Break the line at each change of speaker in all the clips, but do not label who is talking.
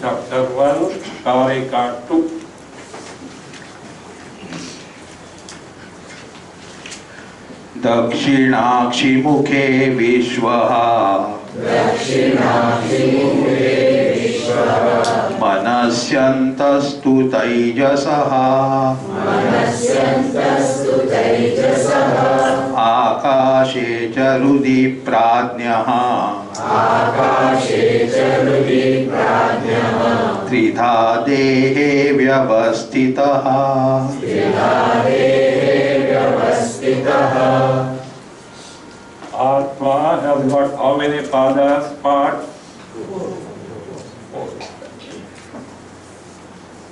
Chapter 1, Karika 2.
दक्षिणाक्षिमुखे विश्वः मनस्यन्तस्तु तैजसः आकाशे च हृदि प्राज्ञः त्रिधा देहे व्यवस्थितः
Atma has got how many fathers, parts?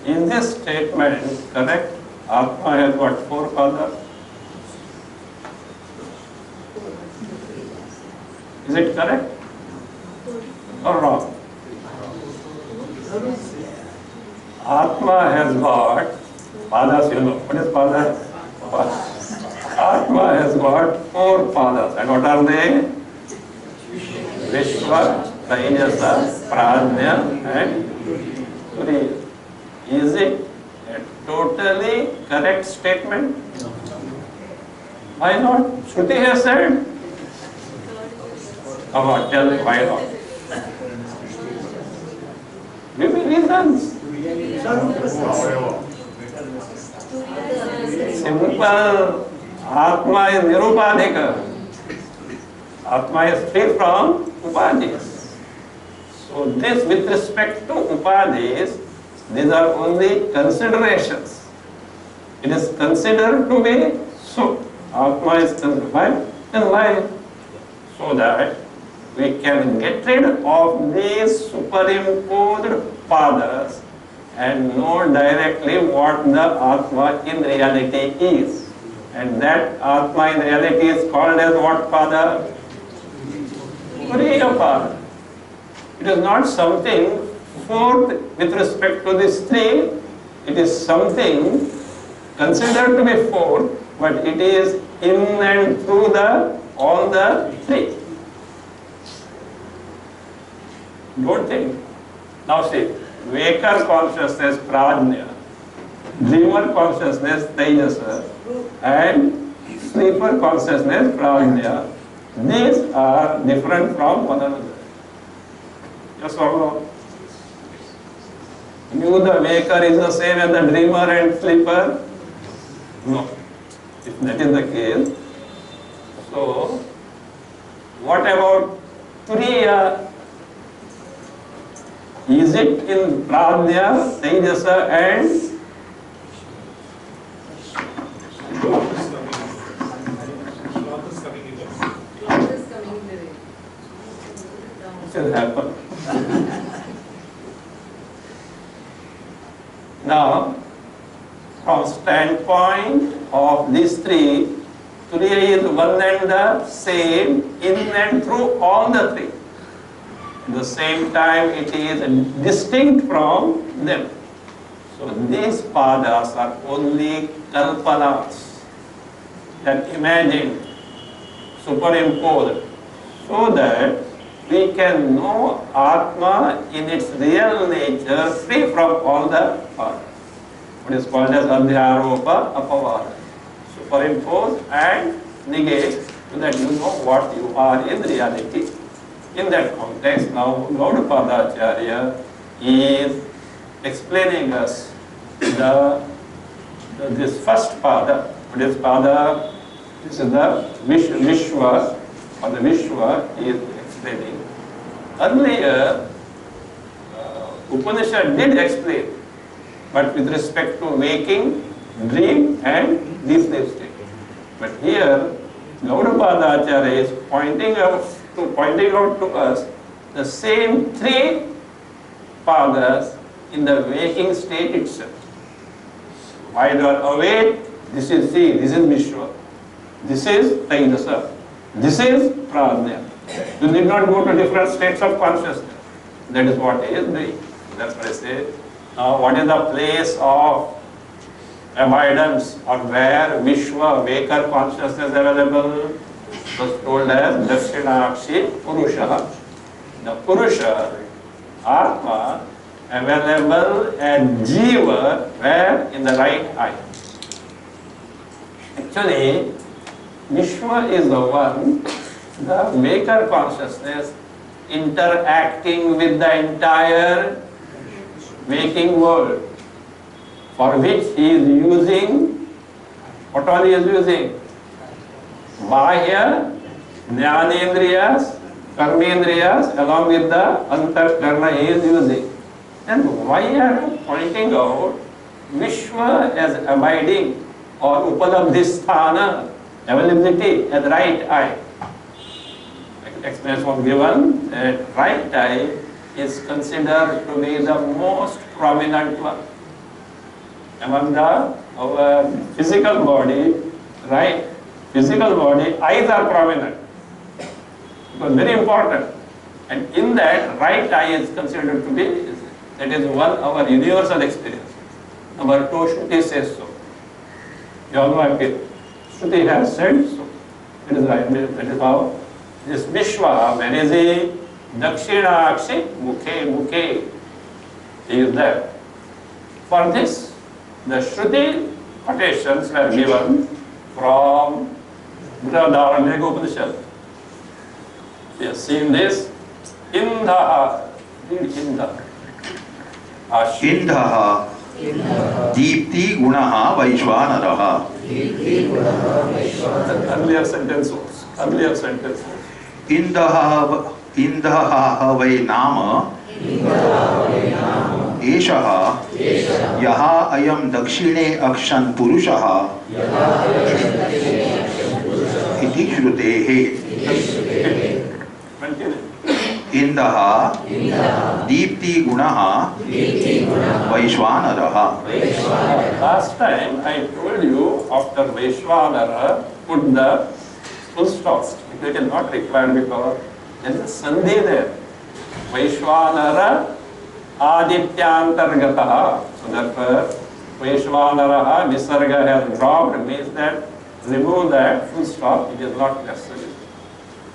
In this statement, correct? Atma has got 4 fathers. Is it correct or wrong? Atma has got fathers, you know. What is father? Atma has got 4 fathers. And what are they? Vishwa, Taijasa, Prajna and Turiya. Is it a totally correct statement? Why not? Shruti has said. Come on, tell me why not. Give me reasons. Simple. Atma is nirupadhika. Atma is free from upadhis. So this with respect to upadhis, these are only considerations. It is considered to be so. Atma is considered in life so that we can get rid of these superimposed fathers and know directly what the Atma in reality is. And that Atma in reality is called as what pada? Turiya pada. It is not something fourth with respect to this three. It is something considered to be fourth, but it is in and through all the three. Don't think. Now see, waker consciousness prajna, dreamer consciousness tejasa, and sleeper consciousness prajna. These are different from one another. Yes or no? You, the waker, is the same as the dreamer and sleeper? No. If that is the case, so what about Turiya? Is it in Prajna, Tejasa and what will happen? Now, from standpoint of these three, Turiya is one and the same in and through all the three. At the same time, it is distinct from them. So these padas are only kalpanas that imagined, superimposed, so that we can know Atma in its real nature, free from all the padas. What is called as adhyaropa apavada. Superimpose and negate so that you know what you are in reality. In that context, now Gaudapada Acharya is explaining us this first pada. What is pada? This is the Vishwa, or the Vishwa he is explaining. Earlier, Upanishad did explain, but with respect to waking, dream and deep sleep state. But here, Gaudapada Acharya is pointing out to us the same three padas in the waking state itself. While you are awake, this is Vishwa, this is Tejasa, this is Prajna. You need not go to different states of consciousness. That is what he is doing. That's what I say. Now, what is the place of abidance, or where Vishwa, waker consciousness is available? It was told as Dakshinakshi Purusha. The Purusha, Atma, available at Jiva, where? In the right eye. Actually, Vishwa is the one, the waker consciousness, interacting with the entire waking world, for which he is using, what all he is using? Bahya, Jnanendriyas, Karmendriyas, along with the Antarkarna he is using. And why are you pointing out Vishwa as abiding, or Upadabdhisthana, availability at right eye? Explanation was given that right eye is considered to be the most prominent one. Among our physical body, right? Physical body, eyes are prominent. It was very important. And in that, right eye is considered to be, that is one our universal experience. Number two, Shruti says so. You all know I feel. Shruti has said so. It is right. That is how this Vishwa, where is he? Dakshinakshi Mukhe is there. For this, the Shruti quotations were given from Brihadaranyaka Upanishad. We have seen this. Indha, read Indha.
Indha Deepti Gunaha Vaishvanaraha.
Earlier sentence was.
Indha Vai Nama Eshaha Yaha Ayam Dakshine Akshan Purushaha Iti Shrutehe. Indaha, Deepti Gunaha, Vaishwanaraha.
Last time I told you after Vaishwanara put the full stop. It is not required because there is a sandhi there. Vaishwanara Adityantargataha. So therefore Vaishwanaraha Visarga has dropped, means that remove that full stop, it is not necessary.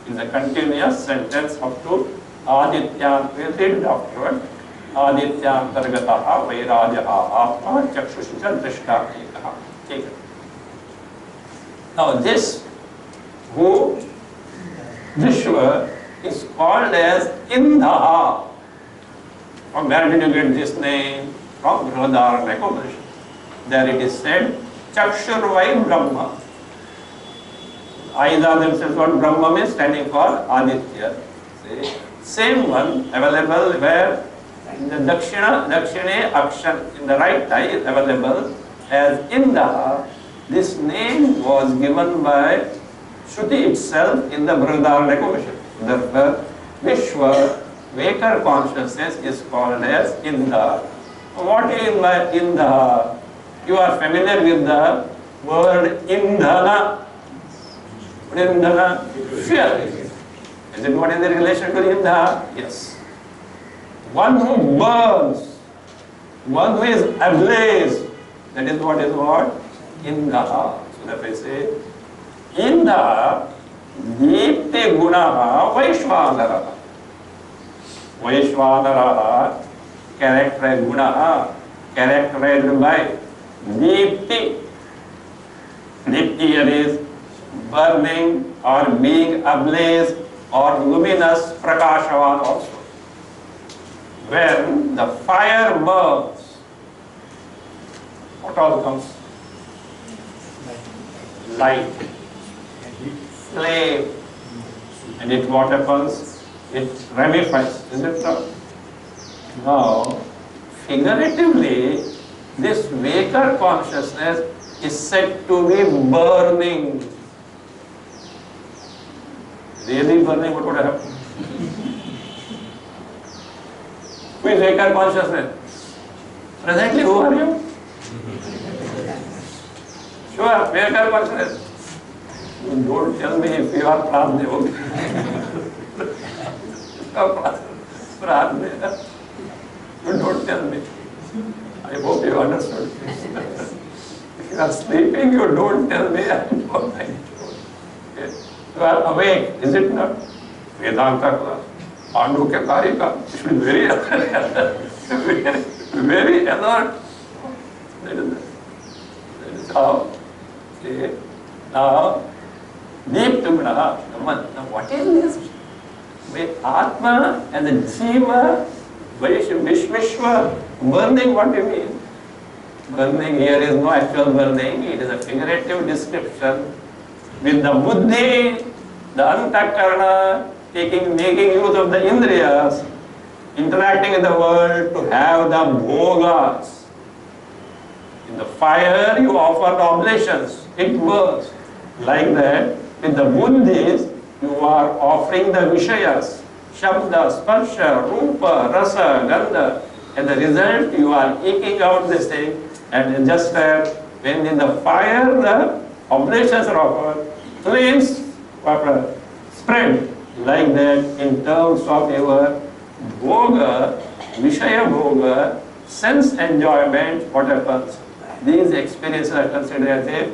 It is a continuous sentence up to Adityan, we will read it afterward. Adityantargataha Vairajaha Atma Chakshusha Drishta Ekaha. Take it. Now this who Vishwa is called as Indha. From where did you get this name? From Brihadaranyaka Upanishad. There it is said, Chakshurvai Brahma. Aida themselves, what Brahma means, standing for Aditya. See? Same one available where in the Dakshine Akshan, in the right eye is available as Indha. This name was given by Shruti itself in the Brihadaranyaka Upanishad. Therefore, Vishwa, Vaker consciousness is called as Indha. What is by Indha? You are familiar with the word Indhana. What is Indhana? Fuel. Is it what is the relation to Indha? Yes. One who burns, one who is ablaze, that is what? Indha. So therefore I say, Indha Deepti Gunaha Vaishwanaraha. Vaishwanaraha, characterized Gunaha, characterized by Deepti. Deepti here is burning or being ablaze or luminous, Prakashavan also. When the fire burns, what all comes? Light, flame, and it what happens? It ramifies, is it not? Now, figuratively, this Vaker consciousness is said to be burning. Really burning, what would happen? Who is Vaker consciousness? Presently, who are you? Sure, Vaker consciousness. Don't tell me if you are Pradeva. You don't tell me. I hope you understood. If you are sleeping, you don't tell me. I don't. Okay. You are awake, is it not? Vedanta class. Pandu ke karika. You should be very alert. Very alert. That is how. Okay. Now, deep tumna. Now, what is this? Atma and the Jiva, Vishwa, burning, what do you mean? Burning here is no actual burning, it is a figurative description. With the Buddhi, the Antakarana, making use of the Indriyas, interacting in the world to have the bhogas. In the fire, you offer the oblations, it burns. Like that, with the Buddhis, you are offering the Vishayas, Shabda, Sparsha, Rupa, Rasa, Gandha, and the result you are eking out this thing, and just when in the fire the oblations are offered, flames spread. Like that, in terms of your bhoga, Vishaya bhoga, sense enjoyment, what happens? These experiences are considered as a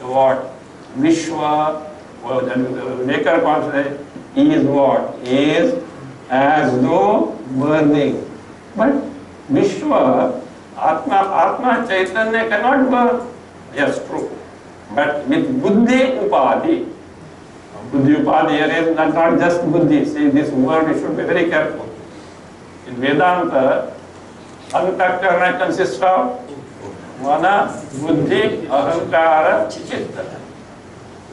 what? Vishwa. Well, the Vaker consciousness is what? Is as though burning. But Vishwa, Atma Chaitanya cannot burn. Yes, true. But with Buddhi Upadhi. Buddhi Upadhi here is not just Buddhi. See, this word you should be very careful. In Vedanta, Antakarana consists of Mana, Buddhi, Ahankara, Chitta.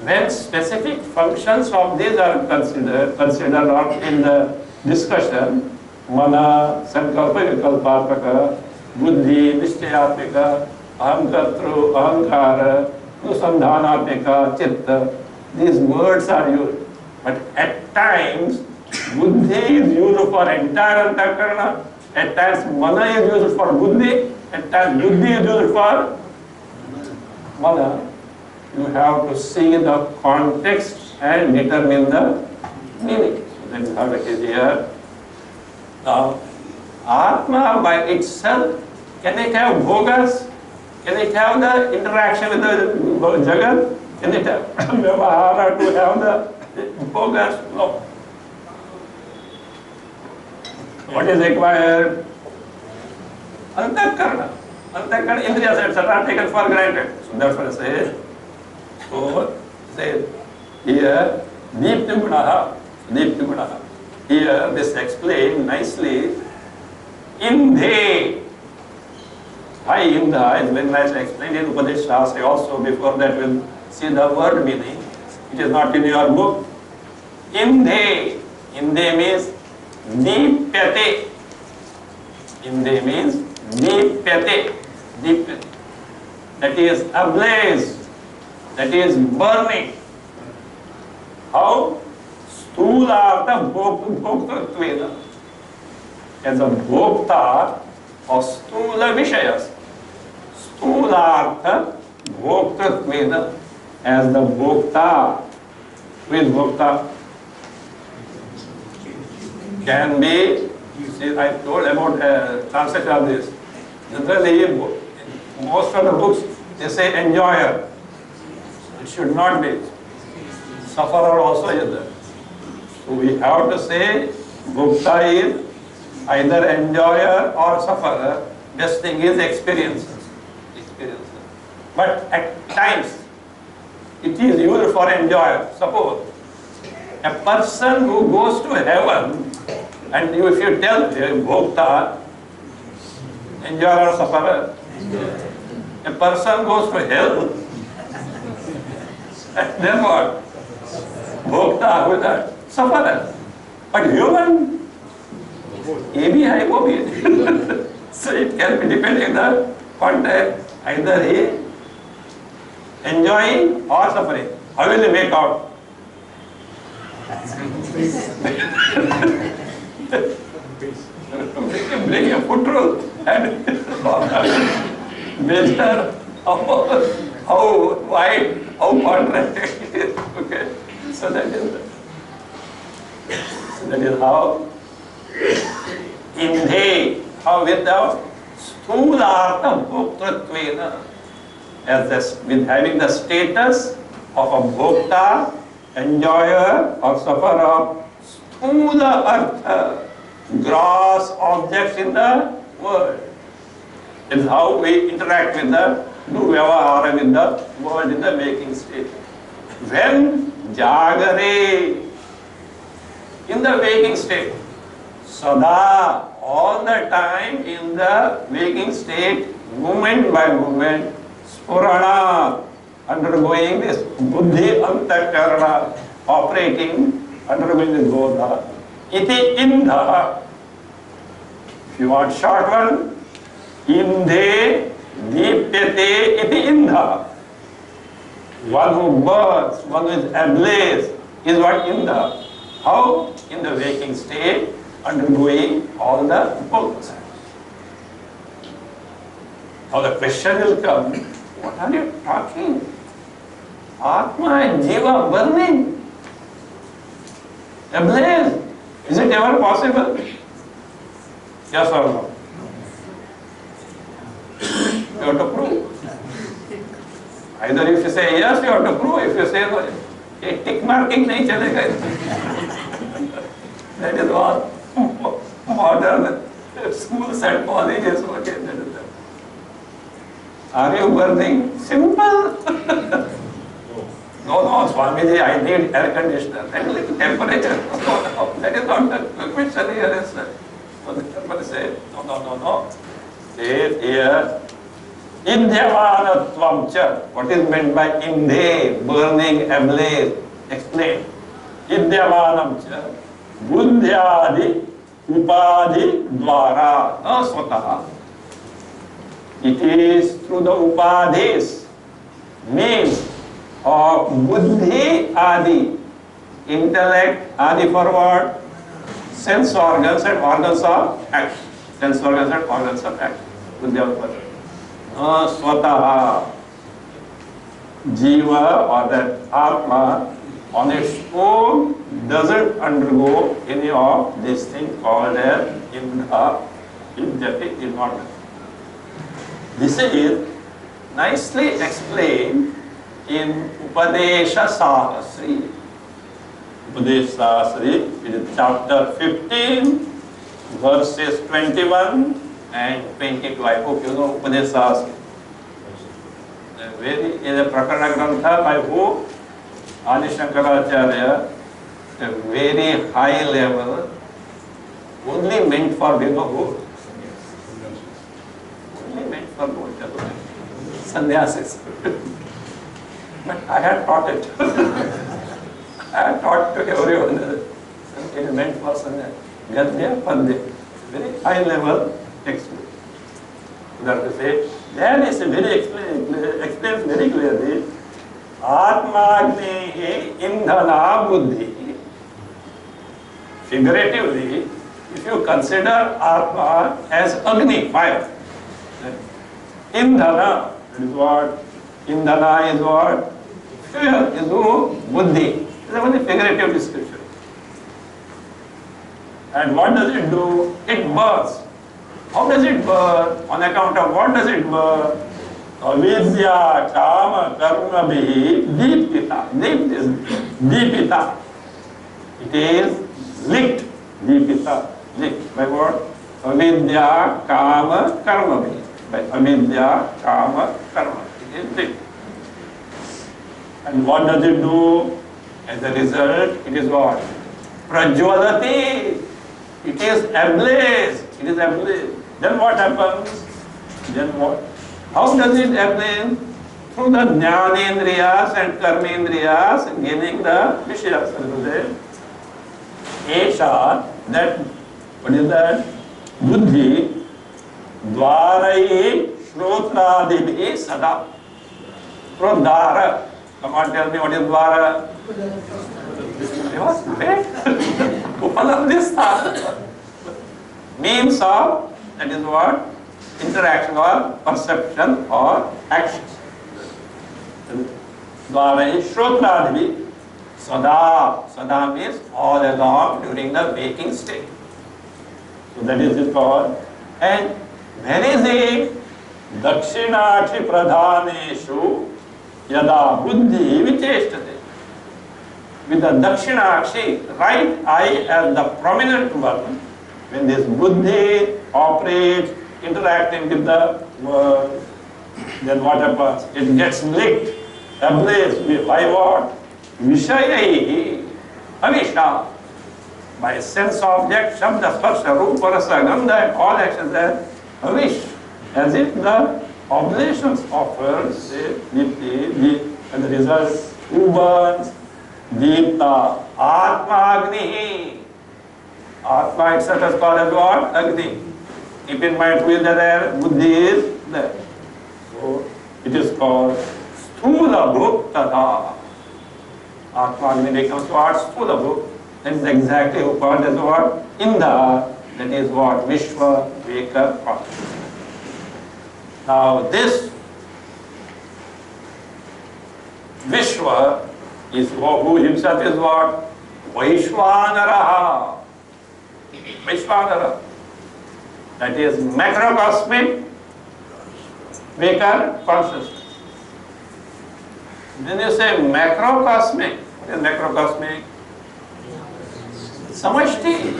When specific functions of these are considered or in the discussion, Mana, Sankalpa, Vikalpataka, Buddhi, Nishchayatmika, Ahamkartru, Ahankara, Nusandhanatmika, Chitta, these words are used. But at times, Buddhi is used for entire antakarana. At times mana is used for buddhi. At times buddhi is used for mana. You have to see the context and determine the meaning. That is how it is here. Now, Atma by itself, can it have bhogas? Can it have the interaction with the Jagat? Can it have Vyavahara to have the bhogas? No. What is required? Antakarana. Antakarana, indriyas, etc. are taken for granted. So that's what I say. So, say here, Deepti Gunaha. Deepti Gunaha. Here, this explained nicely. Indhe. Why Indha is very nicely explained in Upanishad. Also, before that, we'll see the word meaning. It is not in your book. Indhe. Indhe means Deepyate. Indhe means Deepyate. Deepyate. That is ablaze. That is burning. How? Sthulartha bhoktatvena. As a bhokta of sthula vishayas. Sthulartha bhoktatvena. As the bhokta. With bhokta can be, see, I told about translation of this. Generally, most of the books, they say enjoyer. It should not be. Sufferer also is there. So we have to say bhokta is either enjoyer or sufferer. Best thing is experiences. But at times, it is used for enjoyer. Suppose a person who goes to heaven, and if you tell bhokta, enjoyer or sufferer, a person goes to hell, and then what? Bhokta with that, sufferer. But human, ये भी है वो भी है. So it can be depending on the context, either he enjoying or suffering. How will he make out? Bring a foot rule and measure how wide, how contracted it is. Okay, so that is how indhe, how without sthulartha bhoktatvena, as this, with having the status of a bhokta, enjoyer or sufferer of sthula artha, gross objects in the world. It is how we interact with the, do vyavahara with the world in the waking state. When jagare, in the waking state, sada, all the time in the waking state, moment by moment, spurana, undergoing this buddhi antakarana, operating, undergoing this bodha. Iti indha. If you want short one, indhe deepyate iti indha. One who burns, one who is ablaze, is what indha. How? In the waking state, undergoing all the books. Now the question will come, what are you talking? Atma and Jiva burning, ablaze. Is it ever possible? Yes or no? You have to prove. Either if you say yes, you have to prove. If you say no, a tick marking nahi chalega. That is what modern schools and colleges. Okay, that is that. Are you burning? Simple. No, Swamiji, I need air conditioner. That is like temperature. That is not the question here. Is somebody say, no. Say here, Indhyavanatvam cha. What is meant by indhe, burning, ablaze? Explain. Indhyavanam cha. Buddhyadi upadhi dvara. Na swataha. It is through the upadhis, means of buddhi adi, intellect adi for what? sense organs and organs of action. Sense organs and organs of action. Buddhi of person. Swataha Jiva or that Atma on its own doesn't undergo any of these things called as Indha, Injati, immortal. This is nicely explained in Upadesha Sahasri. Upadesha Sahasri, it is chapter 15, verses 21 and 22. I hope you know Upadesha Sahasri. Is a Prakarana Grantha by who? Adi Shankaracharya, a very high level, only meant for who? Only meant for sannyasis. But I had taught it. I had taught to everyone. It is meant for sannyas. Gadya, Padya. Very high level text. That to say, there is a very explains very clearly. Atmagni Indhana Buddhi. Figuratively, if you consider Atma as Agni, fire. Indhana, that is what? Indhana is what? Fuel is who? Buddhi. It is a very figurative description. And what does it do? It burns. How does it burn? On account of what does it burn? Avidya, Kama, Karma, Bhi, Deepita. Deep is Deepita. It is licked. Deepita. Licked. By what? Avidya, Kama, Karma, Bhi. By Avidya, Kama, Karma. It is licked. And what does it do? As a result, it is what? Prajwalati. It is ablaze. It is ablaze. Then what happens? Then what? How does it ablaze? Through the jnanendriyas and karmendriyas, gaining the vishayas. Esha, that, what is that? Buddhi, dvarai shrotradibi sada. Prodhara. Come on, tell me what is dvara? What? Wait. Upanandistha. Means of, that is what? Interaction or perception or action. Dvarai shrotradibi sada. Sada means all along during the waking state. So that is it called. And where is it? Dakshinakshi pradhaneshu yada buddhi vicheshtate. With the Dakshinakshi, right eye as the prominent one, when this buddhi operates, interacting with the world, then what happens? It gets licked, ablaze. By what? Vishayai, avisha. By sense object, shabda, sparsha, rupa, rasa, gandha, and all actions are avish. As if the oblations offered, say, niti, and the result, who burns? Deepta, Atma Agni. Atma itself is called as what? Agni. Keep in mind who is there, Buddhi is there. So it is called Sthula Bhuktada. Atma Agni becomes what? Sthula Bhuk. That is exactly who called as what? Indha. That is what? Vishwa Veka Consciousness. Now this Vishwa is who himself is what? Vaishwanara. Vaishwanara. That is macrocosmic Veka consciousness. When you say macrocosmic, what is macrocosmic? Samashti.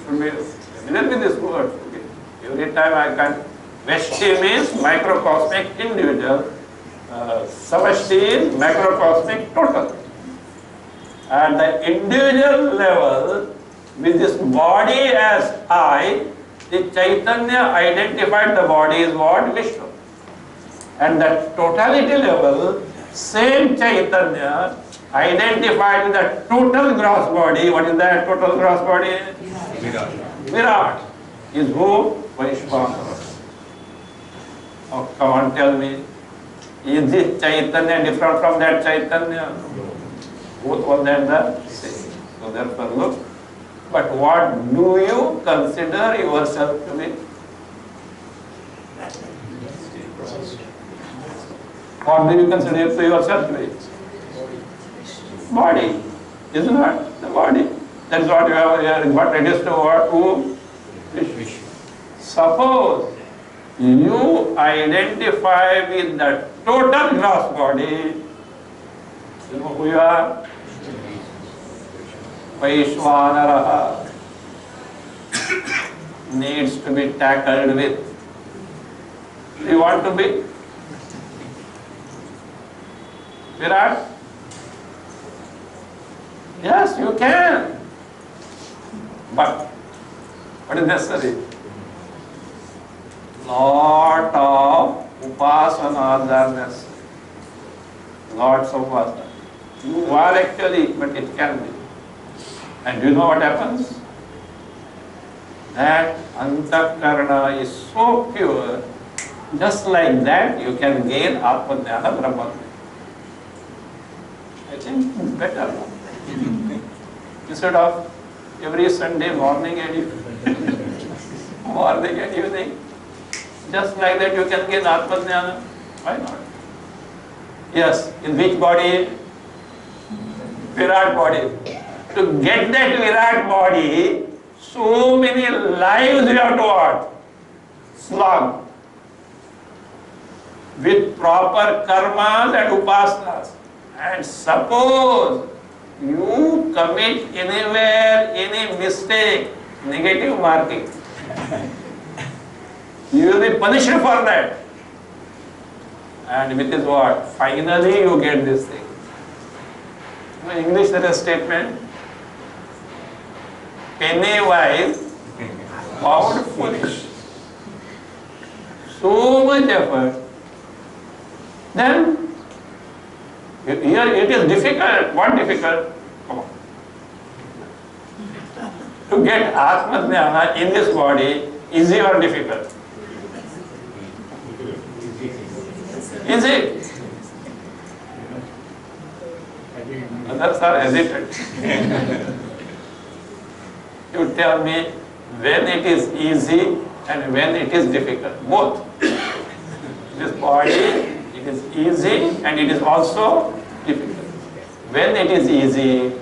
Familiar with this word. Okay. Every time I can. Veshti means microcosmic individual. Samashti is macrocosmic total. At the individual level, with this body as I, the Chaitanya identified the body is what? Vishnu. And the totality level, same Chaitanya identified with the total gross body. What is that total gross body? Virat. Virat is who? Vaishwanara. Oh, come on, tell me. Is this Chaitanya different from that Chaitanya? Both one and the same. So therefore, look, But what do you consider yourself to be? What do you consider yourself to be? Body. Is not the body. That's what you have here. What it is to what? Who? Wish. Suppose you identify with the total gross body, you know who you are? Vaishwanara needs to be tackled with. Do you want to be Virat? Yes, you can. But what is necessary? Lot of upasanas are necessary. Lots of upasana. You are actually, but it can be. And do you know what happens? That antakarana is so pure, just like that you can gain Atma-jnana Brahman. I think better. Instead of every Sunday morning and evening, just like that you can gain Atma-jnana. Why not? Yes, in which body? Virat body. To get that Virat body, so many lives you have to what? Slog. With proper karmas and upasanas. And suppose you commit anywhere any mistake, negative marking, you will be punished for that. And with this what? Finally you get this thing. In English there is a statement, penny wise, pound foolish. So much effort. Then here it is difficult. What difficult? Come on. To get Atma-jnana in this body, easy or difficult? Easy. Others are hesitant. You tell me when it is easy and when it is difficult. Both. This body, it is easy and it is also difficult. When it is easy,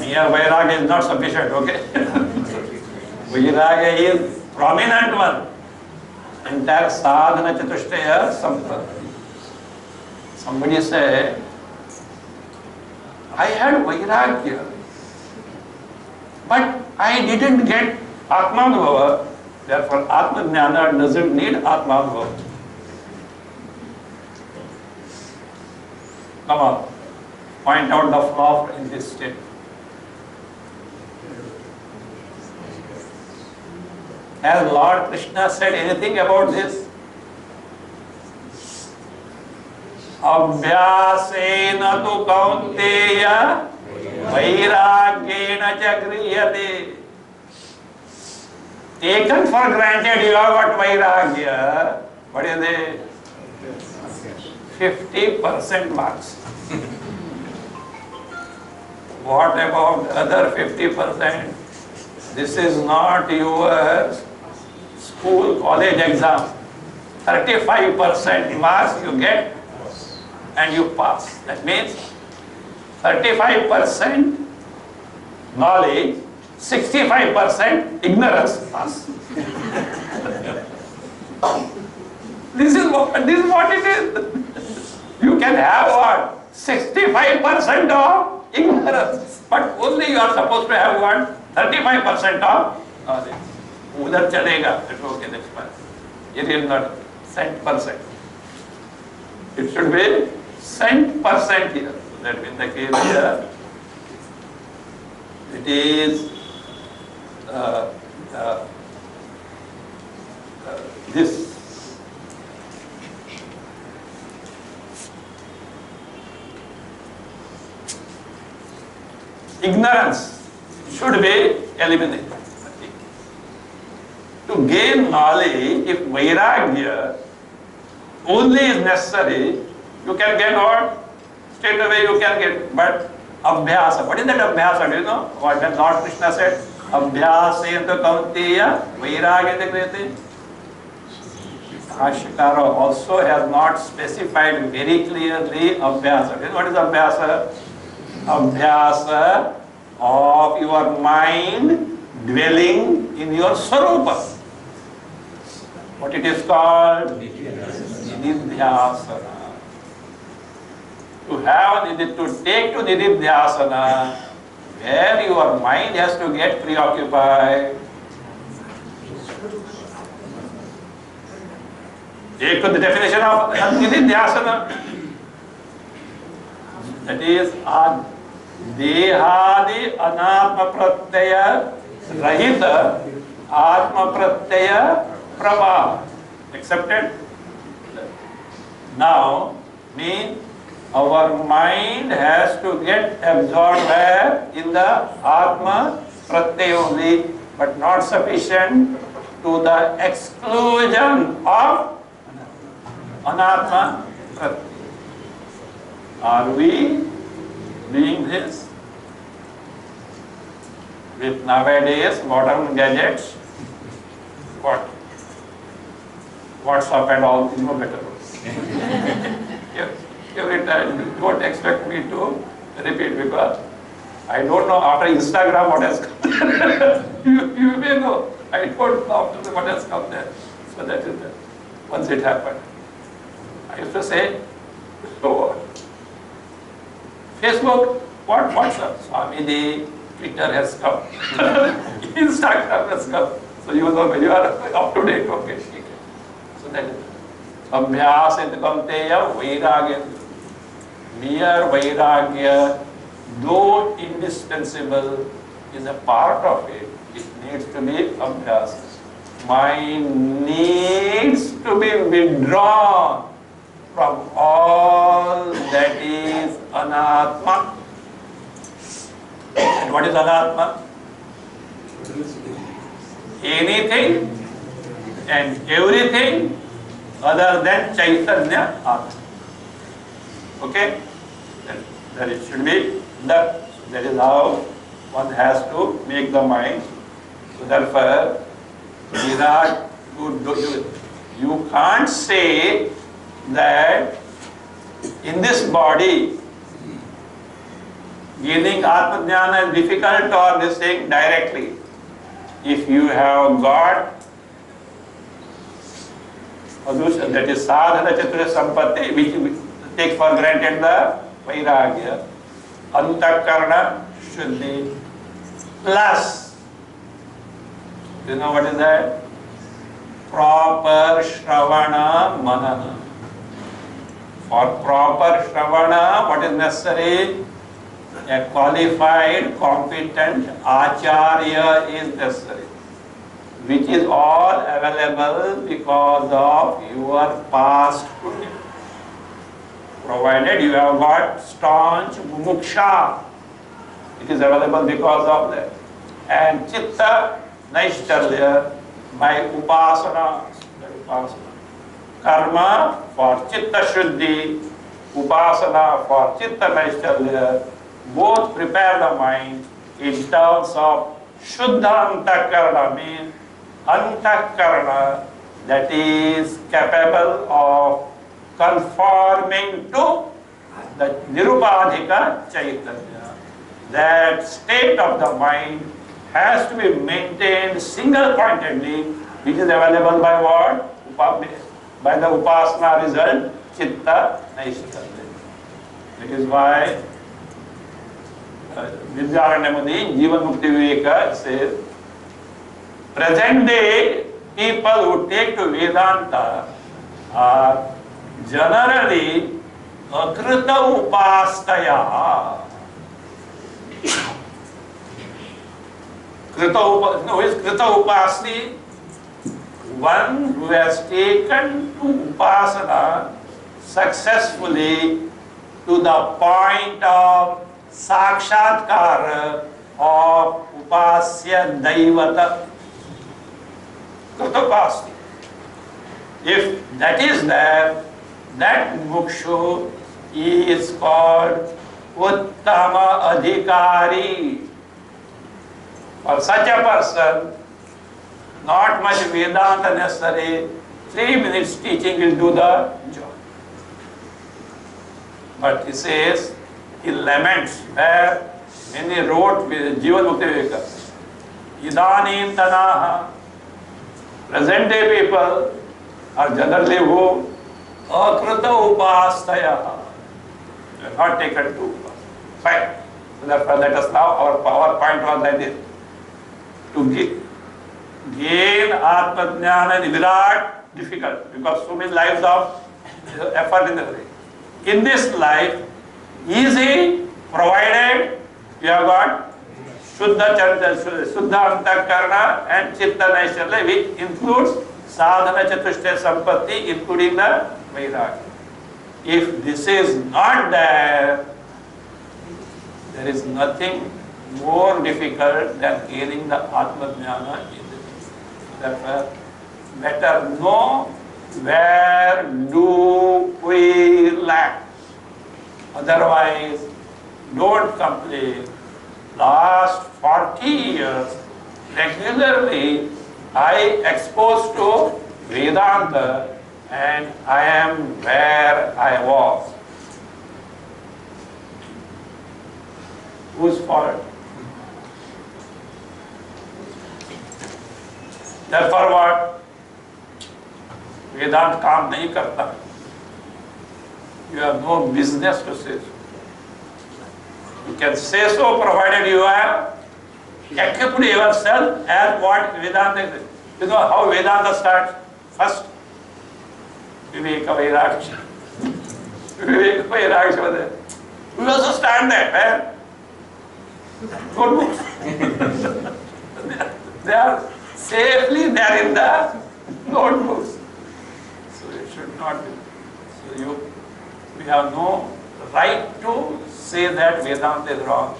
here Vairagya is not sufficient, okay? Vairagya is prominent one. Entire sadhana chatushtaya sampad. Somebody say, I had Vairagya, but I didn't get Atma-anubhava. Therefore, Atma-jnana doesn't need Atma-anubhava. Come on, point out the flaw in this statement. Has Lord Krishna said anything about this? Abhyasena tu kaunteya vairagyena cha griyate. Taken for granted you have got vairagya. What is it? 50% marks. What about other 50%? This is not your school, college exam. 35% marks you get and you pass. That means 35% knowledge, 65% ignorance pass. This is what it is. You can have what? 65% of ignorance. But only you are supposed to have what? 35% of knowledge. Udhar chalega. It's okay, that's fine. It is not cent%. It should be cent% here. So that means the case here, it is this. Ignorance should be eliminated. To gain knowledge, if vairagya only is necessary, you can get what? Straight away you can get. But Abhyasa. What is that abhyasa? Do you know? What when Lord Krishna said, Abhyasena kaunteya vairagya kriyate? Bhashyakara also has not specified very clearly abhyasa. Do you know what is abhyasa? Abhyasa of your mind dwelling in your swarupa. What it is called? Nididhyasana. To take to Nididhyasana, where your mind has to get preoccupied. Take to the definition of Nididhyasana. That is Dehadi Anatma Pratyaya Rahita Atma Pratyaya Prabha. Accepted? Now, means our mind has to get absorbed where? In the Atma Pratyaya only, but not sufficient to the exclusion of Anatma Pratyaya. Are we doing this? With nowadays modern gadgets, what? WhatsApp and all is no better. Every time, don't expect me to repeat because I don't know after Instagram what has come. you may know. I don't know after what has come there. So that is that. Once it happened. I used to say, so what? Facebook, what? WhatsApp? Swamiji, Twitter has come. Instagram has come. So you know when you are up to date, okay. So that is Abhyasa kaunteya vairagya. Mere vairagya, though indispensable, is a part of it. It needs to be abhyasa. Mind needs to be withdrawn from all that is anatma. And what is anatma? Anything and everything other than Chaitanya Atma. Okay? That it should be that. That is how one has to make the mind. So therefore, you can't say that in this body gaining Atma Jnana is difficult or this thing directly. If you have got that is sadhana chatura sampatti, which takes for granted the vairagya, antakarana shuddhi, plus, you know what is that? Proper shravana manana. For proper shravana, what is necessary? A qualified, competent acharya is necessary, which is all available because of your past punya. Provided you have got staunch mumuksha, it is available because of that. And chitta naishcharya by upasana, karma for chitta shuddhi, upasana for chitta naishcharya, both prepare the mind in terms of shuddha antakarana, means antakarana that is capable of conforming to the nirupadhika chaitanya. That state of the mind has to be maintained single-pointedly, which is available by what? By the upasana result, chitta naishcharya. That is why Vidyaranya Muni, Jivan Mukti Viveka says, present day people who take to Vedanta are generally akrita upastaya. Who is krita upasni? One who has taken to upasana successfully to the point of sakshatkara of upasya daivata. Krita. If that is there, that mukshu is called Uttama Adhikari. For such a person, not much Vedanta necessary, 3 minutes teaching will do the job. But he says, he laments where when he wrote with Jivan Mukti Viveka, Idanim Tanaha, present day people are generally who Akrita Upastaya, they are not taken to Upastaya. Fine. So therefore let us now, our point was like this, to gain Atma Jnana is Virat difficult because so many lives of effort in the way. In this life, easy, provided you have got Shuddha Antakarna and Chitta Naishya, which includes Sadhana Chatushta Sampatti, including the Vairagya. If this is not there, there is nothing more difficult than gaining the Atma Jnana in the life. Therefore, better know where do we lack. Otherwise, don't complain. Last 40 years, regularly, I exposed to Vedanta and I am where I was. Whose fault? Therefore what? Vedanta काम नहीं करता. You have no business to say so. You can say so provided you are equipped yourself as what Vedanta is. You know how Vedanta starts? First, Viveka Vairagya. Viveka Vairagya was there. We also stand there. Where? Good books. They are safely there in the notebooks. So it should not be. So we have no right to say that Vedanta is wrong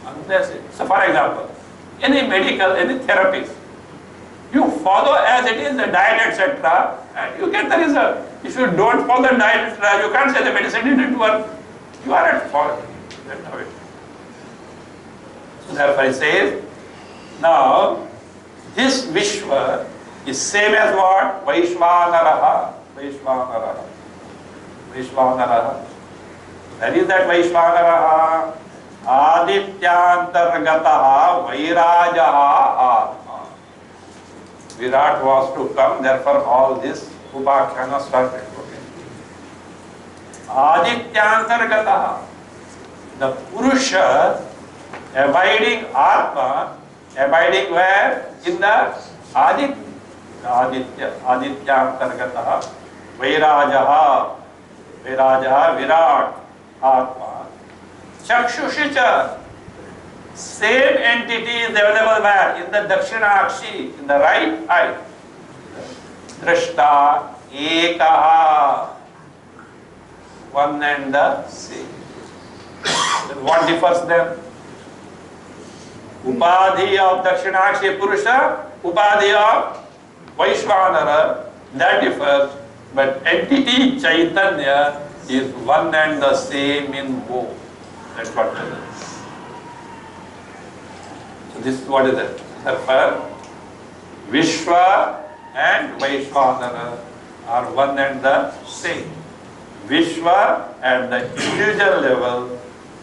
unless it. So for example, any medical, any therapy, you follow as it is the diet, etc., and you get the result. If you don't follow the diet, etc., you can't say the medicine didn't work. You are at fault. That's how it is. So therefore it says, now this Vishwa is same as what? Vaishvanaraha. Vaishvanaraha. Vaishvanaraha. That is that Vaishvanaraha. Adityantargataha Vairajaha Atma. Virat was to come, therefore all this Upakhana started. Okay. Adityantargataha. The Purusha abiding Atma, abiding where? In the Aditya. Adityantargataha Vairajaha. Vairajaha Virat Atma. Chakshushicha, same entity is available where? In the Dakshinakshi, in the right eye. Drashta Ekaha, one and the same. Then what differs them? Upadhi of Dakshinakshi Purusha, Upadhi of Vaishvanara, that differs. But entity Chaitanya is one and the same in both. That's what it is. So this is what is it. Therefore, Vishwa and Vaishvanara are one and the same. Vishwa at the individual level,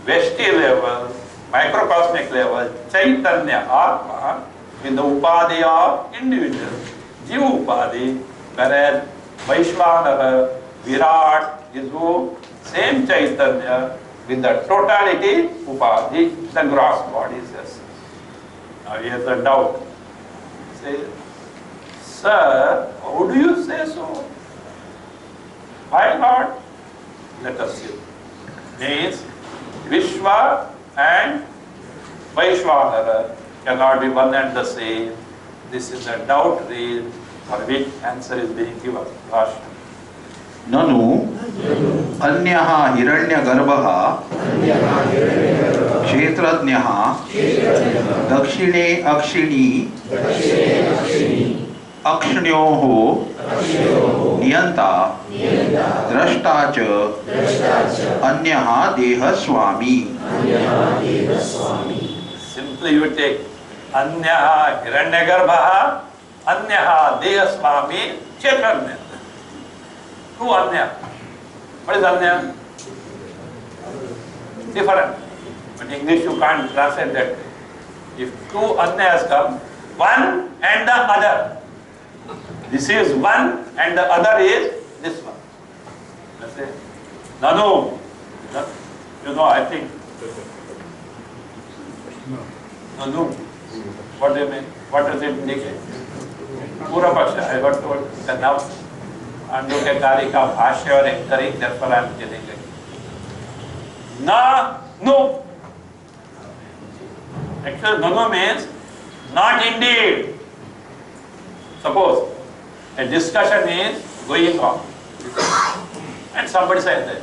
Veshti level, microcosmic level, Chaitanya Atma in the Upadhi of individual, Jiva Upadhi, whereas Vaishvanara, Virat is who? Same Chaitanya with the totality Upadhi, the gross body is yes. Now he has a doubt. Say, sir, how do you say so? Why not? Let us see. Means Vishwa and Vaishvanara cannot be one and the same. This is a doubt raised for which answer is being given. Last.
ननु अन्यः हिरण्यगर्भः क्षेत्रज्ञः दक्षिणे अक्षिणी अक्षिण्योः नियंता द्रष्टा च अन्यः देहस्वामी.
Simply you take Anyah Hiranyagarbha, Anyah Dehaswami, Chaitanya. Two Anya. What is Anya? Different. But in English you can't translate that way. If two Anyas come, one and the other. This is one and the other is this one. That's it. Nanu. You know, I think. Nanu. What do you mean? What does it indicate? Pura Paksha. I got told that now Andukya Karika Bhashya or Ektari, therefore I am telling it. Na, no. Actually, Nanu means not indeed. Suppose a discussion is going on and somebody says that.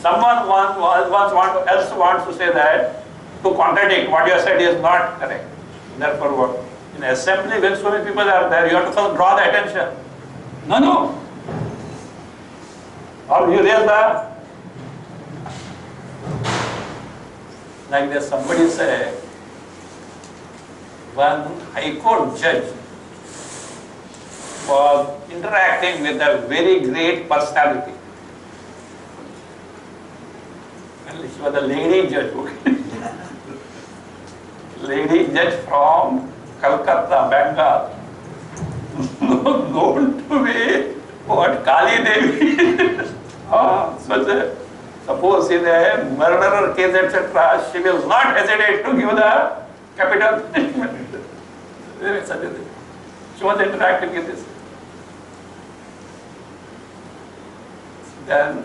Someone else wants to say that to contradict what you have said is not correct. Therefore, what? In assembly, when so many people are there, you have to first draw the attention. No. Or you raise the, like this, somebody say, one high court judge was interacting with a very great personality. And she was a lady judge, okay? Lady judge from Calcutta, Bengal, known to be what Kali Devi. Suppose in a murderer case, etc., she will not hesitate to give the capital punishment. She was interacting with this. Then,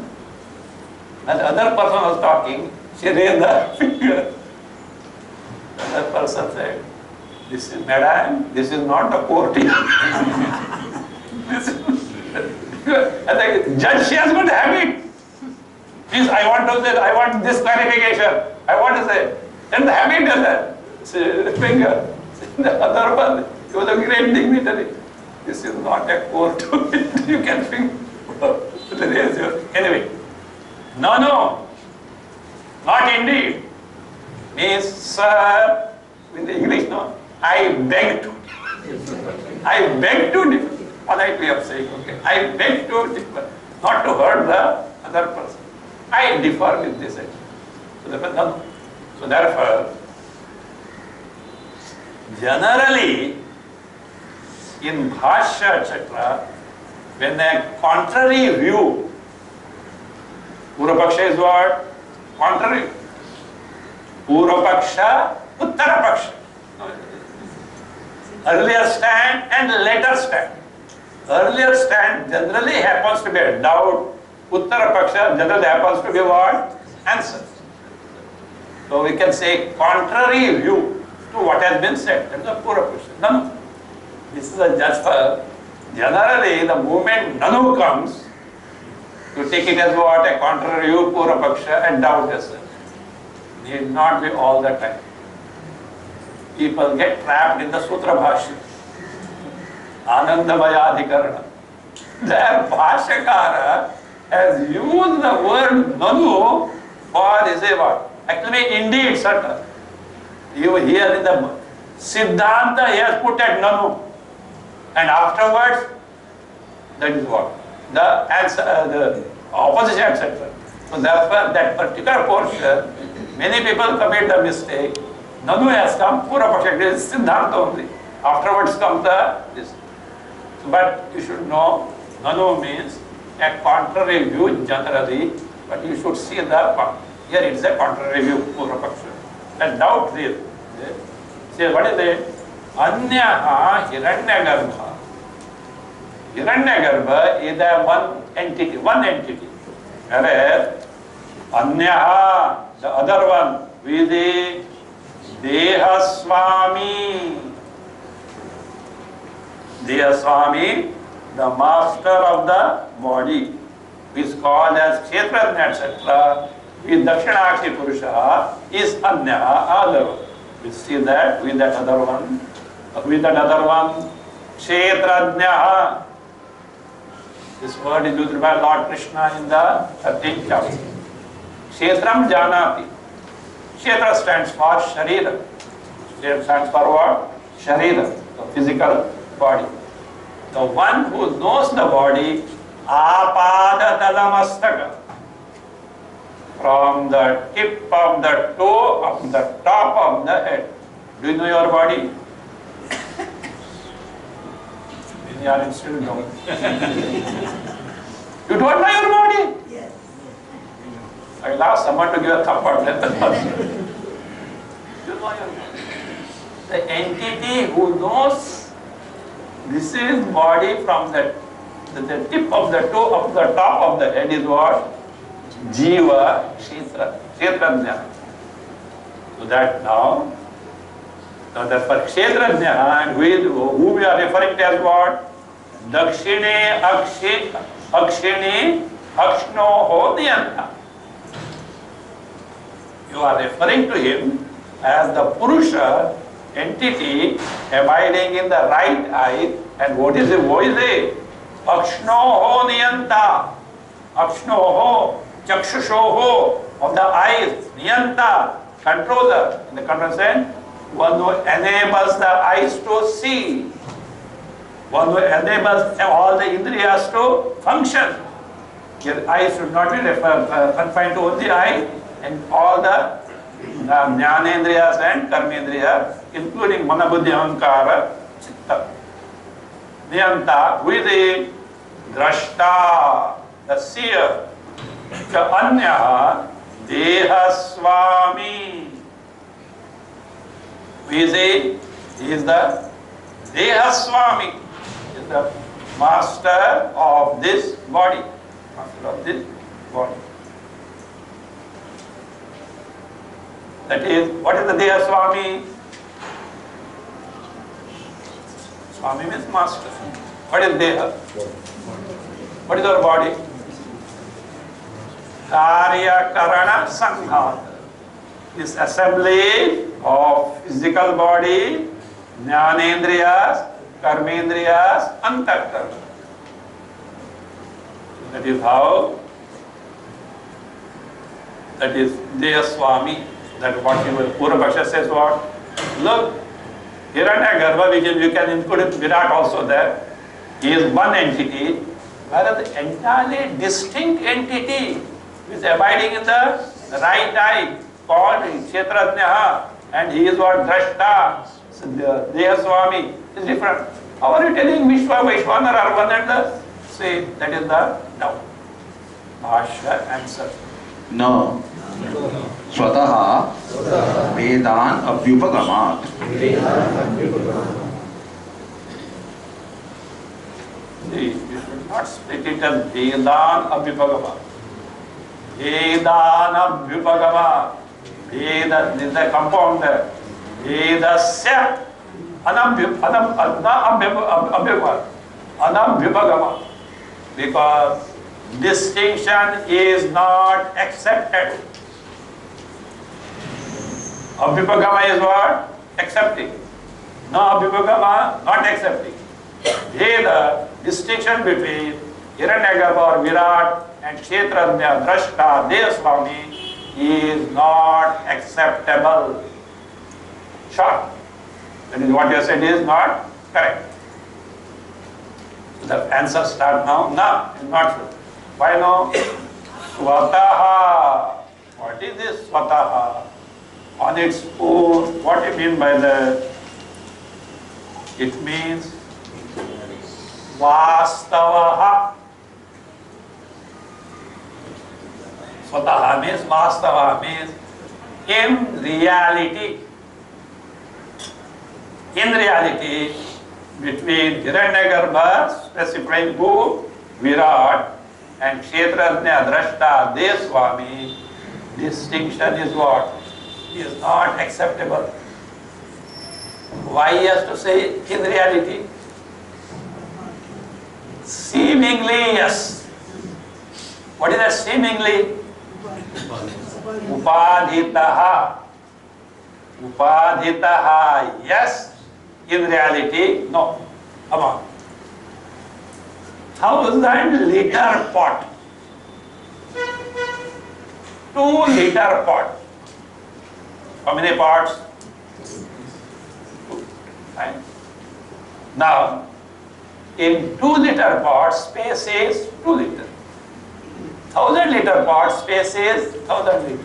when the other person was talking, she raised the finger. The other person said, "This is, Madam, this is not a court." This is, I think, judge, she has got a habit. Please, I want to say, I want this clarification. I want to say. And the habit does that. Finger. The other one, he was a great dignitary. This is not a court. You can think. Anyway. No, not indeed. Means, sir, in the English, no. I beg to differ. Polite way of saying, okay. I beg to differ. Not to hurt the other person. I differ with this. So therefore, generally, in Bhashya, etc., when a contrary view, Purvapaksha is what? Contrary. Purvapaksha, Uttarapaksha. Earlier stand and later stand. Earlier stand generally happens to be a doubt. Uttarapaksha generally happens to be what? Answer. So we can say contrary view to what has been said. That is a Purvapaksha. No. This is a just for generally the moment Nanu comes, you take it as what? A contrary view, Purvapaksha, and doubt as such. Need not be all the time. People get trapped in the Sutra Bhashya. Anandamayadhikarana. Their Bhashyakara has used the word Nanu for is a what? Actually, indeed, certain. You hear in the Siddhanta, he has put at Nanu. And afterwards, that is what? The answer, the opposition, etc. So therefore, that particular portion, many people commit the mistake. Nanu has come, Purvapaksha, it is Siddhanta only. Afterwards comes this. But you should know, Nanu means a contrary view generally, but you should see the, here it is a contrary view, Purvapaksha. And doubt this. See, what is it? Anyaha Hiranyagarbha. Hiranyagarbha is a one entity. Whereas Anyaha, the other one, Vidi Dehaswami. Dehaswami, the master of the body, is called as Kshetrajna, etc. With Dakshinakshi Purusha is Anyaha, other one. We see that with that other one. Kshetrajnaha. This word is used by Lord Krishna in the 13th chapter. Kshetram janati. Kshetra stands for Sharira. Kshetra stands for what? Sharira, the physical body. The one who knows the body, apadatalamastaka, from the tip of the toe up to the top of the head. Do you know your body? Many are still don't. You don't know your body?
Yes.
I will ask someone to give a thump let them know. You know your body. The entity who knows this is body from the tip of the toe up to the top of the head is what? Jiva Kshetrajna. So that now that for Kshetrajna, who we are referring to as what? Dakshine Akshine Akshnoho Niyanta. You are referring to him as the Purusha entity abiding in the right eye. And what is it? Akshnoho Niyanta. Akshnoho, Chakshushoho, of the eyes, Niyanta, controller. In the control sense, one who enables the eyes to see. One who enables all the indriyas to function. Your eyes should not be confined to only eye, and all the jnanendriyas and karmendriyas, including mana, buddhi, ahankara, chitta. Niyanta, who is the drashta, the seer. The anya, dehaswami. Who is he? He is the dehaswami. He is the master of this body. Master of this body. That is, what is the dehaswami? Swami means master. What is deha? What is our body? Karya Karana Sanghat. This assembly of physical body, jnanendriyas, karmendriyas, antakarana. That is how, that is Dehaswami. That is what Purvapaksha says what? Look, Hiranyagarbha, you can include Virat also there. He is one entity, whereas the entirely distinct entity is abiding in the right eye, called Kshetrajna, and he is what? Drashta. So Dehaswami is different. How are you telling Vishwa, Vaishwanar are one and the same? That is the doubt. Bhashya answer.
No. Swataha Vedan Abhyupagamat.
See, you should not split it as Vedan Abhyupagamat. Vedan Abhyupagamat. Veda, this is the compound there. Vedasya Anabhyupagamat. Because distinction is not accepted. Abhyupagama is what? Accepting. No Abhyupagama, not accepting. Veda, distinction between Hiranyagarbha or Virat and Kshetrajna, Drashta, Dehaswami is not acceptable. Short. That is what you said is not correct. The answer start now. No, it's not true. Why no? Swataha. What is this swataha? On its own, what do you mean by that? It means vastavaha. Swataha means vastava means in reality. In reality, between Hiranyagarbha, specifying who, Virat, and Kshetrajna, Drashta, Dehaswami, distinction is what? Is not acceptable. Why he has to say in reality? Seemingly, yes. What is that seemingly? Upadhitaha. Upadhitaha, yes. In reality, no. amount. 1,000-liter pot. 2-liter pot. How many pots? 2. Right? Now, in 2-liter pot, space is 2 liter. 1,000-liter pot, space is 1,000 liter.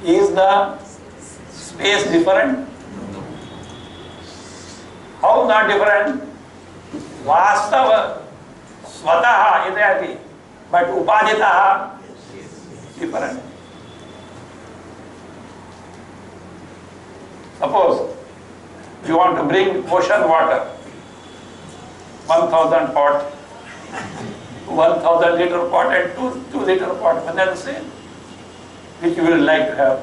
Is the space different? How not different? Vastava, swataha, in reality, but upaditaha, different. Suppose you want to bring ocean water, 1,000 pot, 1,000 liter pot and 2 liter pot, but that's the same. Which you will like to have? I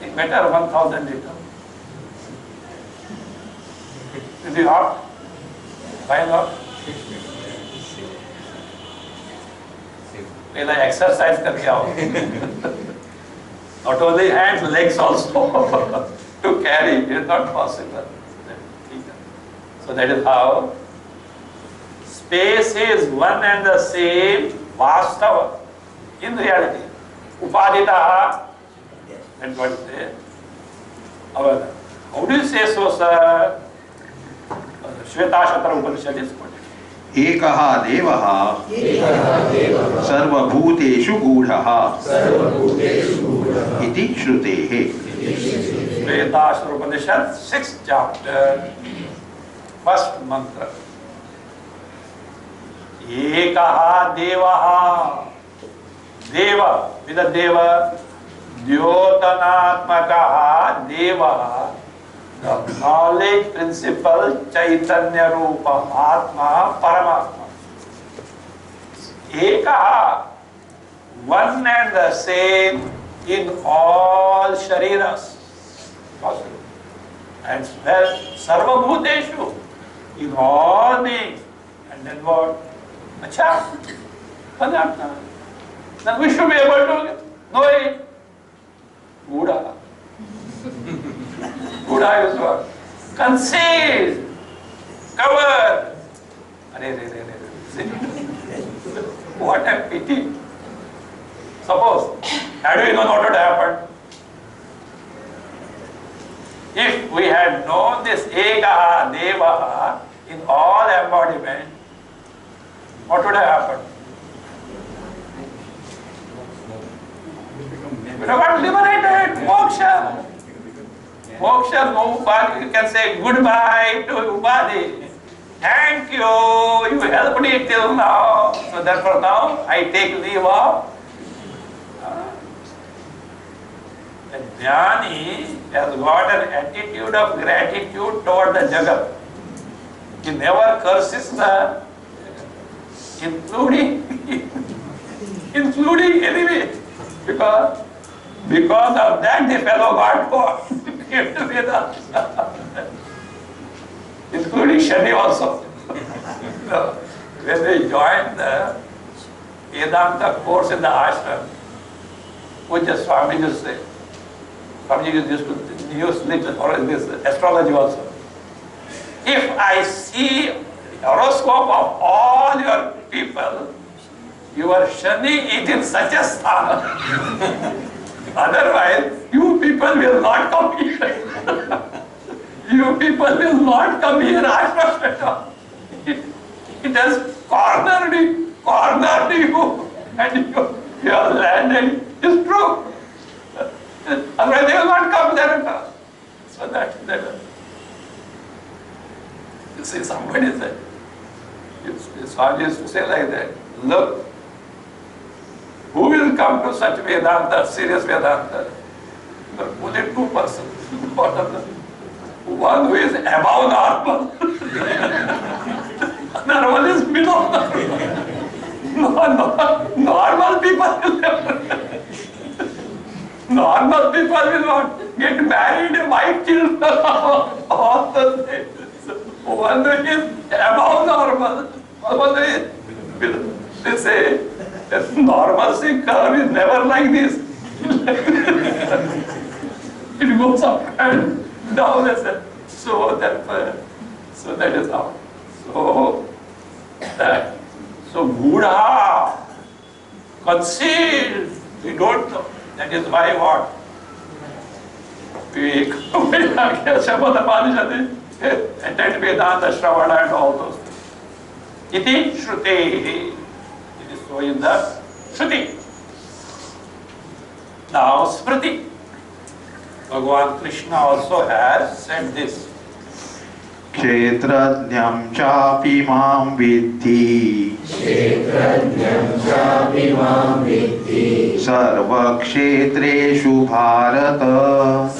think better 1,000 liter. Is it hot? Why not? पहला exercise करके आओ. Not only hands, legs also to carry. It is not possible. So that is how space is one and the same vastava in reality. Upaditaha, that's what it is. However, how do you say so, sir? Shvetashvatara Upanishad is quoted.
एकः देवः सर्वभूतेषु गूढः इति श्रुतेः.
Shvetashvatara Upanishad, 6th chapter, first mantra. Ekaha devaha. Deva, with a deva, Dyotanatmakaha devaha. The knowledge principle, Chaitanya Rupa, Atma, Paramatma. Ekaha, one and the same in all shariras. And well, Sarvabhuteshu, in all beings. And then what? Acha, Padartha. Then we should be able to know it. Buddha. Buddha is what? Concealed, covered. What a pity. Suppose, had we known what would happen? If we had known this Ekaha, Devaha in all embodiment, what would have happened? We would have got liberated, moksha. Moksha, no Upadi, you can say goodbye to Upadi. Thank you, you helped me till now. So therefore now I take leave of. The Jnani has got an attitude of gratitude toward the Jagat. He never curses the, including enemy. Because of that the fellow got caught. Including Shani also. When they joined the Vedanta course in the ashram, which the Swami used to say, Swami used to use this astrology also. If I see horoscope of all your people, your Shani is in such a sthana. Otherwise, you people will not come here. You people will not come here at all. It has cornered you, and you have landed. It's true. Otherwise, they will not come there at all. So that. You see, somebody said, Swami used to say like that, look, who will come to such Vedanta, serious Vedanta? Only 2 persons. One who is above normal, another one is below normal. Normal people will never. Normal people will not get married, wife, children, all the things. One who is above normal, one is below. They say, normalcy curve is never like this. It goes up and down. So that So that is how. So that. So Gudha, concealed, we don't know. That is why what? We attend Vedanta, Shravana and all those things. Iti Shruti. It is so in the Shruti. Now Smriti. Bhagavan Krishna also has said this.
Kshetrajñam chapi mam vidhi sarva kshetreshu bharata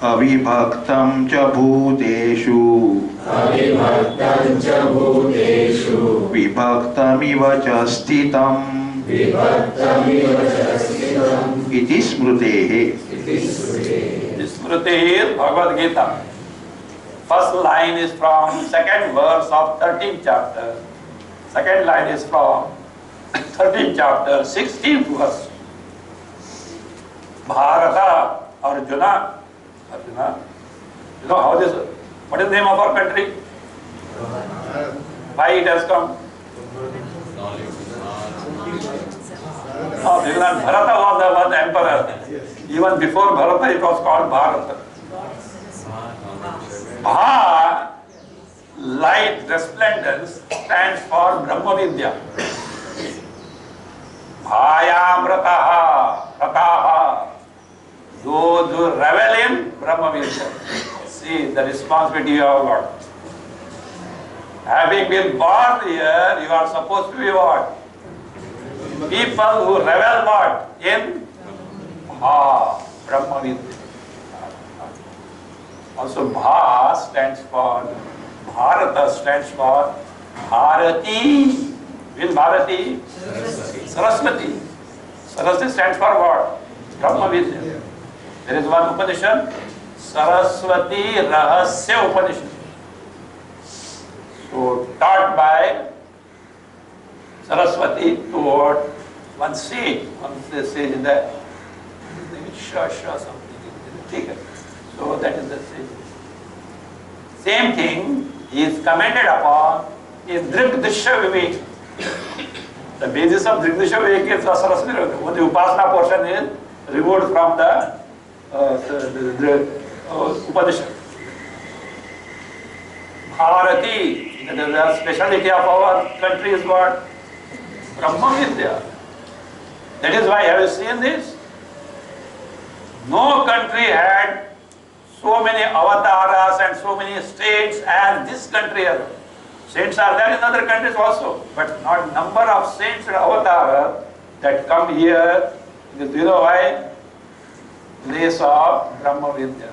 avibhaktam cha bhuteshu vibhaktamiva cha sthitam iti smrutehe.
Smriti is Bhagavad Gita. First line is from second verse of 13th chapter. Second line is from 13th chapter, 16th verse. Bharata, Arjuna. Arjuna. You know how this, what is the name of our country? Why it has come? No, because Bharata was the emperor. Even before Bharata, it was called Bharata. Bha, light, resplendence, stands for Brahma Vidya. Bhayam Rataha, Rataha. Those who revel in Brahma Vidya. See the responsibility you have got. Having been born here, you are supposed to be what? People who revel what? In Brahma Vidya. Also Bha stands for, Bharata stands for Bharati. Will Bharati? Saraswati. Saraswati stands for what? Brahma Vidya. There is one Upanishad, Saraswati Rahasya Upanishad. So taught by Saraswati toward one sage. One sage is there. Shasha something. So that is the same. Same thing is commented upon in Drigdishya Vivek. The basis of Drigdishya Vivek is Saraswati. Only Upasana portion is removed from the Upanishad. Bharati, the speciality of our country is what? Brahma Vidya. That is why, have you seen this? No country had so many avatars and so many states as this country has. Saints are there in other countries also, but not number of saints and avatars that come here. Do you know why? Place of Brahma Vidya.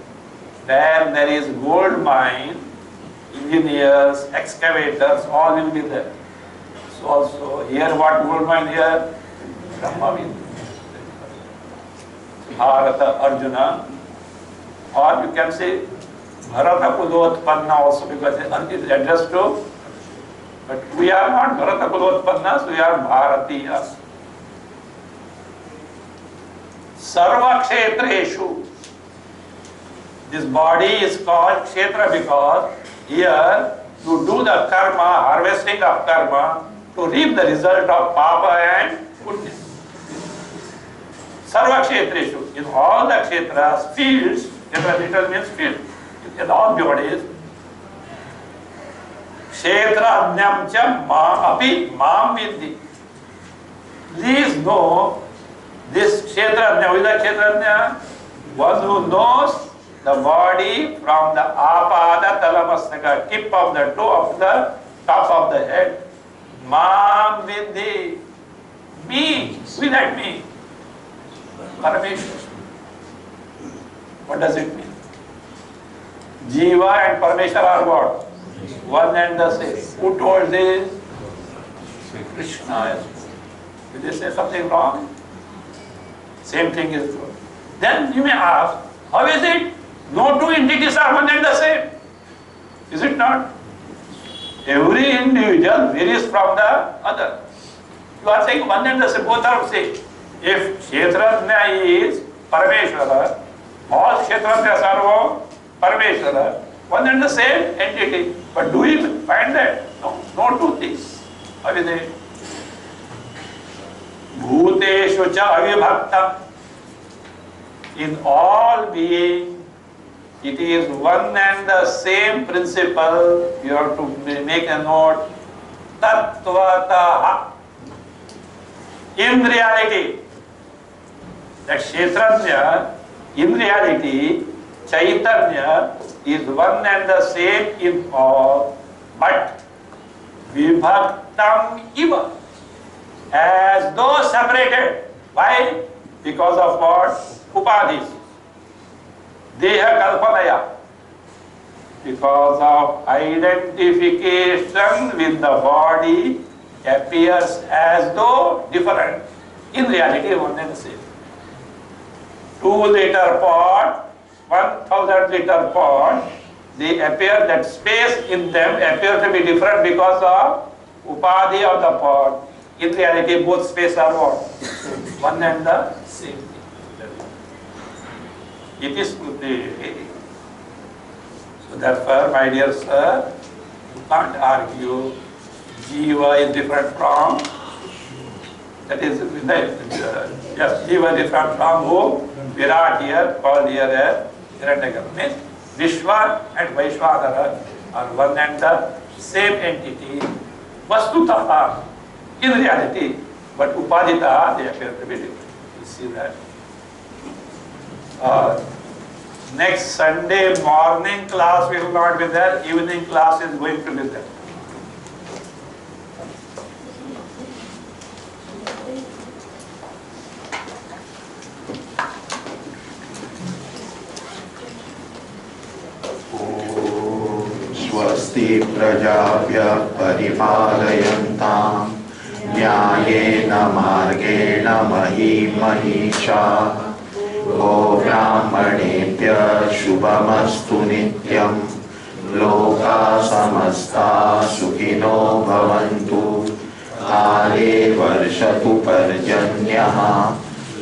Where there is gold mine, engineers, excavators, all will be there. So also here what gold mine here? Brahma Vidya. Bharata, Arjuna, or you can say Bharata Kulotpanna also, because it is addressed to, but we are not Bharata Kulotpannas, we are Bharatiyas. Sarva Kshetreshu. This body is called Kshetra because here to do the karma, harvesting of karma, to reap the result of papa and goodness. Sarva Kshetreshu, in all the kshetras, fields, kshetra literally means field, in all bodies, kshetra anyam cha api mam vidhi. Please know this kshetra anya, with the kshetra anya, one who knows the body from the apada talamastaka, tip of the toe of the top of the head, mam vidhi, me, with that me. Parameshwar. What does it mean? Jiva and Parameshwar are what? One and the same. Who told this? Krishna. Did they say something wrong? Same thing is true. Then you may ask, how is it? No two entities are one and the same. Is it not? Every individual varies from the other. You are saying one and the same, both are same. If Kshetrajna is Parameshwara, all Kshetrajnas are Parmeshwara, one and the same entity. But do we find that? No, no two things. How is it? Bhuteshu cha avibhaktam. In all being, it is one and the same principle. You have to make a note. Tattvataha. In reality, that Kshetranya, in reality, Chaitanya is one and the same in all, but vibhaktam iva, as though separated. Why? Because of what? Upadhis. Deha kalpanaya. Because of identification with the body appears as though different. In reality, one and the same. 2-liter pot, 1,000-liter pot, they appear, that space in them appears to be different because of upadhi of the pot. In reality, both spaces are what? One and the same thing. It is the. So therefore, my dear sir, you can't argue Jiva is different from, that is, yes, Jiva is different from who? Virat here, called here as Hiranyagarbha. Means Vishwa and Vaishwanara are one and the same entity, Vastutaha, in reality, but Upadhitaha, they appear to be different. You see that? Next Sunday morning class will not be there, evening class is going to be there.
स्वस्ति प्रजाभ्यः परिपालयन्तां न्यायेन मार्गेण महीं महिषाः गोब्राह्मणेभ्यः शुभमस्तु नित्यं लोकाः समस्ताः सुखिनो भवन्तु काले वर्षतु पर्जन्यः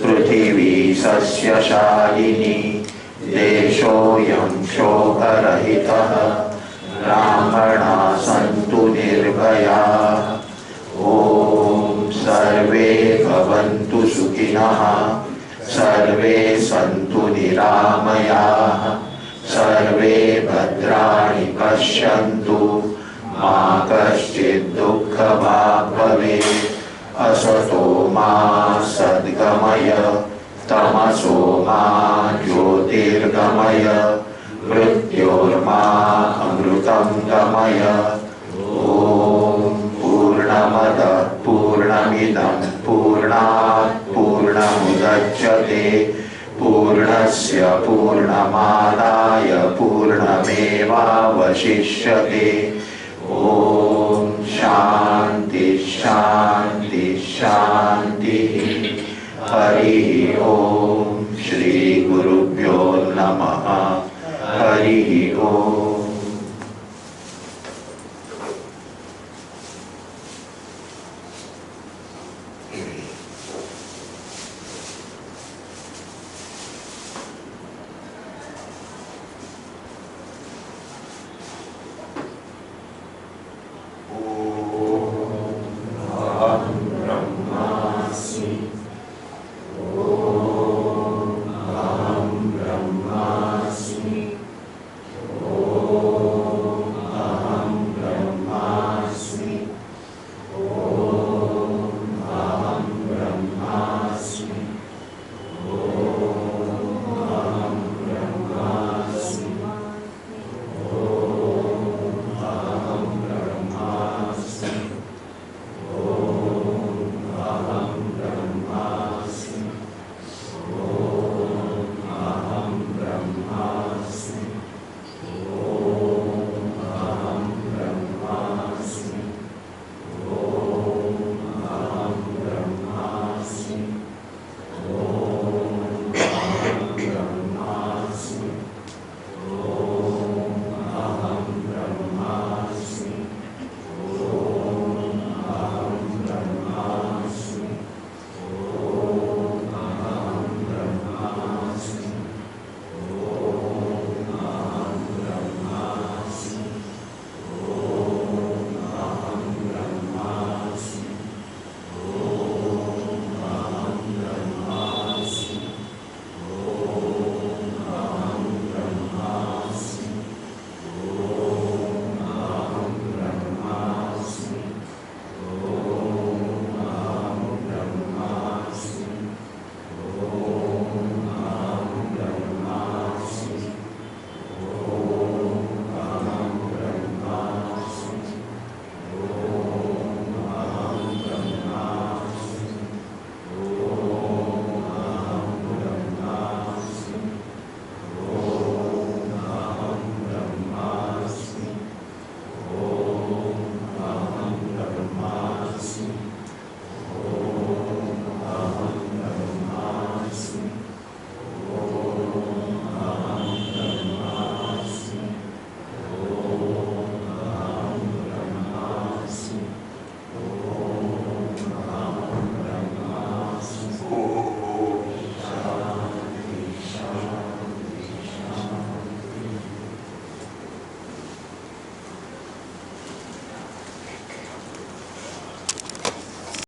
पृथिवी सस्यशालिनी देशोऽयं क्षोभरहितः ब्राह्मणाः सन्तु निर्भयाः ॐ सर्वे भवन्तु सुखिनः सर्वे सन्तु निरामयाः सर्वे भद्राणि पश्यन्तु मा कश्चित् दुःखभाग् भवेत् असतो मा सद्गमय तमसो मा ज्योतिर्गमय मृत्योर्मा अमृतं गमय ॐ पूर्णमदः पूर्णमिदं पूर्णात् पूर्णमुदच्यते पूर्णस्य पूर्णमादाय पूर्णमेवावशिष्यते ॐ शान्ति